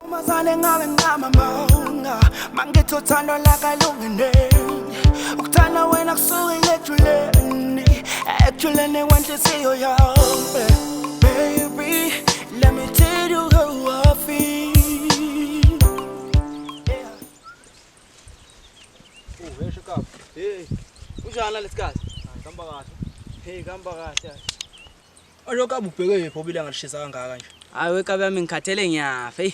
Umazane ngabe ngamamanga mangitho thando lakalungene ukuthanda wena kusuka ejuleni wenhliziyo yami baby let me tell you how I feel. Hey shaka. Hey. Unjani lesikhathi? Ngihamba kahle. Hey ngihamba kahle. Alokabu ubheke yephi obila ngalishisa kangaka nje? Hayi wekabe yami ngikhathele ngiyafa hey.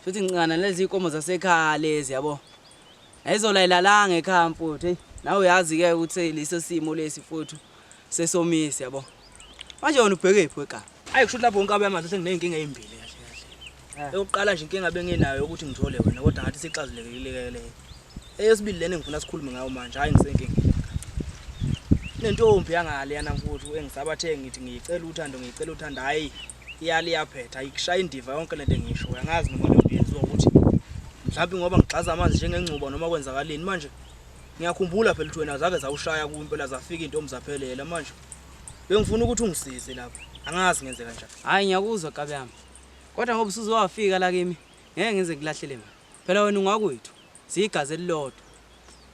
Futhi ngincana lezi inkomo zasekhaya lezi yabo. Ayizolayilanga ekhaya mfuthu hey. Nawe uyazi ke ukuthi leso simo lesi mfuthu sesomise yabo. Manje wena ubheke yephi wekabe? Hayi kusho lapho nkabe yamazi senginenkinga ezimbili kahle. Eyokuqala nje inkinga bengenayo ukuthi ngithole wena kodwa ngathi sixazulekile leyo. Eyesibili lena ngifuna sikhulume ngayo manje hayi ngisenkingeni. Nentombi yangale yana mfuthu engisabathe ngithi ngicela uthando hayi iyali yaphetha ayikushaya indiva yonke lento engisho uyangazi noma le yenziwa ukuthi mhlawumbe ngoba ngixaza amanzi njengengcubo noma kwenzakalini manje ngiyakhumbula phela ukuthi wena zake zawushaya kumpela zafika intombi zaphelela manje bengifuna ukuthi ungisize lapho angazi ngenze kanjani. Hayi ngiyakuzwa kabe yami. Kodwa ngoba usuzowafika la kimi ngeke ngize ngilahlele mina. Phela wena ungakwethu sigazi elilodwa.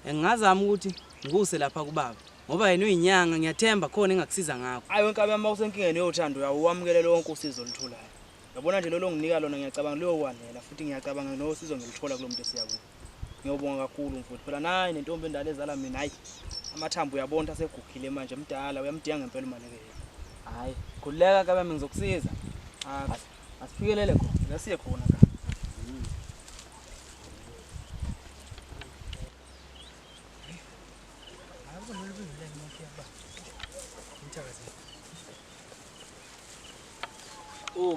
Engingazama ukuthi ngikuse lapha kubaba. Ngoba yena uyinyanga ngiyathemba khona engakusiza ngakho. Hayi wonke abama usenkingeni yothando uyawamukele lonke usizo olutholayo. Yabona nje lo nginika lona ngiyacabanga leyo wanela futhi ngiyacabanga nosizo ngilithola kulo muntu esiyakuwo. Ngiyobonga kakhulu mfuthu phela nayi nentombi endala ezala mina hayi amathambo uyabona asegugile manje emdala uyamdinga ngempela imali ke. Hayi khuleka kabe yami ngizokusiza. Asifikelele khona Asiye khona ka.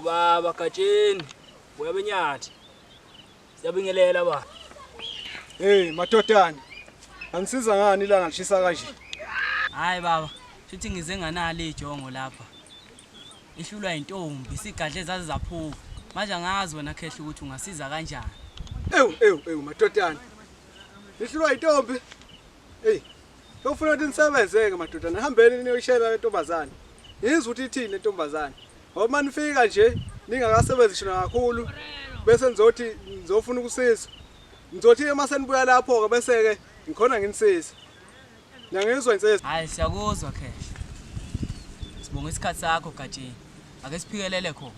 Baba Gatsheni uyabenyathi siyabingelela ba. Hey matotana angisiza ngani la ngishisa kanje? Hayi baba futhi ngize nganali ijongo lapha ihlulwa intombi sigadle zaze zaphuma manje angazi wena khehla ukuthi ungasiza kanjani. Ewu matotana ihlulwa intombi hey ufuna ukuthi nisebenzeke matotana hambeni niyoshela le ntombazana izwe ukuthi ithini le ntombazana ngoba manifika nje ningakasebenzisi kakhulu bese nizofuna ukusiza nizothi emase nibuya lapho ke bese ke ngikhona nginisiza ngiyangizwa insizwa. Hayi siyakuzwa khehla sibonga isikhathi sakho Gatsheni ake siphikelele khona.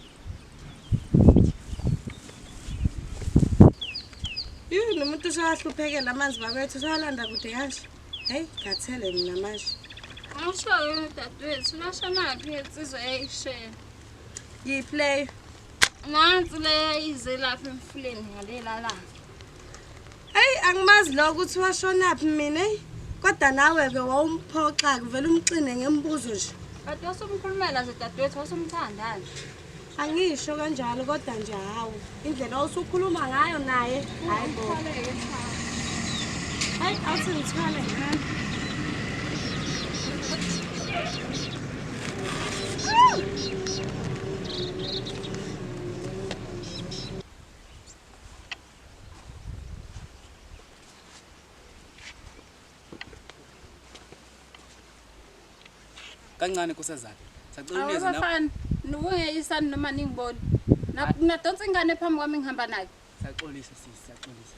Yini umuntu usahluphekela amanzi babethu usalanda kude kahle. Hey ngathele mina manje. Awusho dadewethu lashonaphi insizwa eyishela. Yiplay. Nansi le ize lapha emfuleni ngalela la. Hey angimazi lo ukuthi washonaphi mina hey. Kodwa nawe ke wawumphoxa kuvela umxine ngembuzo nje. Kade wasumkhulumela nje dadewethu wasumthanda nje. Angisho kanjalo kodwa nje hawo indlela osukhuluma ngayo naye hayi bo. Hayi awuthi ngithwale ngani. Kancane kusazana. Sacela uneze nawe. Awufana nungeyisani noma ningibona. Nadonsa ingane phambi kwami ngihamba nayo. Saxolisa sisi saxolisa.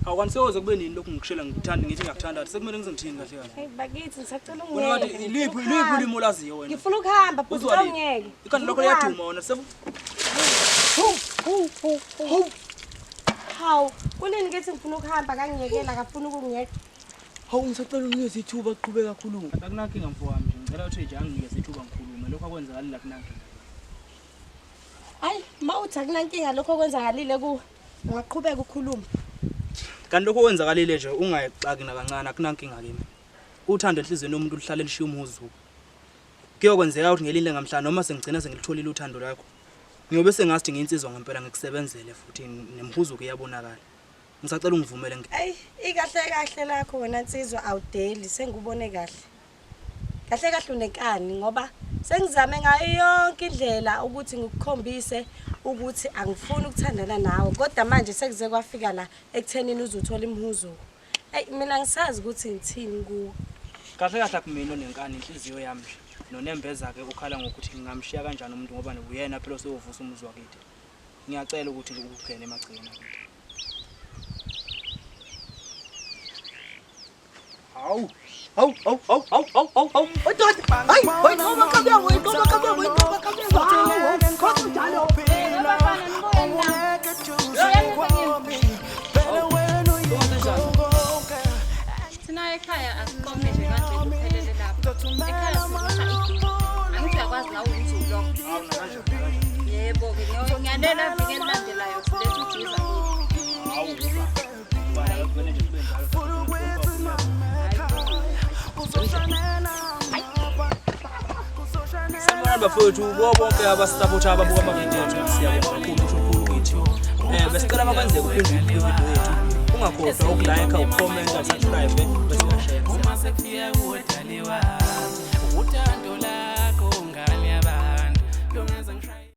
Awukanisewoze kube nini lokhu ngikushela ngikuthanda ngithi ngiyakuthanda sekumele ngize ngithini kahle kahle. Hey bakithi ngisacela Wena ungeke. ngathi iliphi ulimo olaziyo wena? Ngifuna ukuhamba futhi Uzwa liphi? ungeke. Ikanti lokho liyaduma wona sebu. Hawu kunini ngithi ngifuna ukuhamba kangiyekela akafuna ukungeka. Hawu ngisacela unikeze ithuba kuqhubeka kakhulu. Akunankinga mfowami nje ngicela ukuthi nje anginikeze ithuba ngikhulume lokho akwenzakalile akunankinga. Hayi mawuthi akunankinga lokho kwenzakalile ku ungaqhubeka ukukhuluma. Kanti lokho kwenzakalile nje ungayixaki nakancane akunankinga kimi. Uthando enhlizweni yomuntu lihlale lishiya umuzu. Kuyokwenzeka ukuthi ngelinde ngamhla noma sengigcina sengilitholile uthando lakho. Ngiyobe sengathi ngiyinsizwa ngempela ngikusebenzele futhi nemhuzu kuyabonakala. Ngisacela ungivumele Ay ikahle lakho wena nsizwa awudeli sengubone kahle. Kahle unenkani ngoba sengizame ngayo yonke indlela ukuthi ngikukhombise ukuthi angifuni ukuthandana nawe kodwa manje sekuze kwafika la ekuthenini uzothola imhuzo. Hey mina ngisazi ukuthi ngithini kuwe. kahle kumina onenkani inhliziyo yami. nonembeza ke ukhala ngokuthi ngingamshiya kanjani umuntu ngoba uyena phela osovusa umuzi wakithi. Ngiyacela ukuthi ukugene emagcikeni akithi. Hawu. Thina ekhaya asiqome nje kanje kuphelele lapha. Ekhaya sizosha iginga. Angithi uyakwazi la ukuthi ulokho. Yebo ke ngiyanela viki elilandelayo silethe ujiza kuyo. Sabona bafowethu bonke abasitapotha ababuka amavidiyo ethu siyabonga kakhulu kithi. Besicela makwenzeke uphinde video yethu. Ungakhohlwa ukulike, ucomment, subscribe bese uyashare.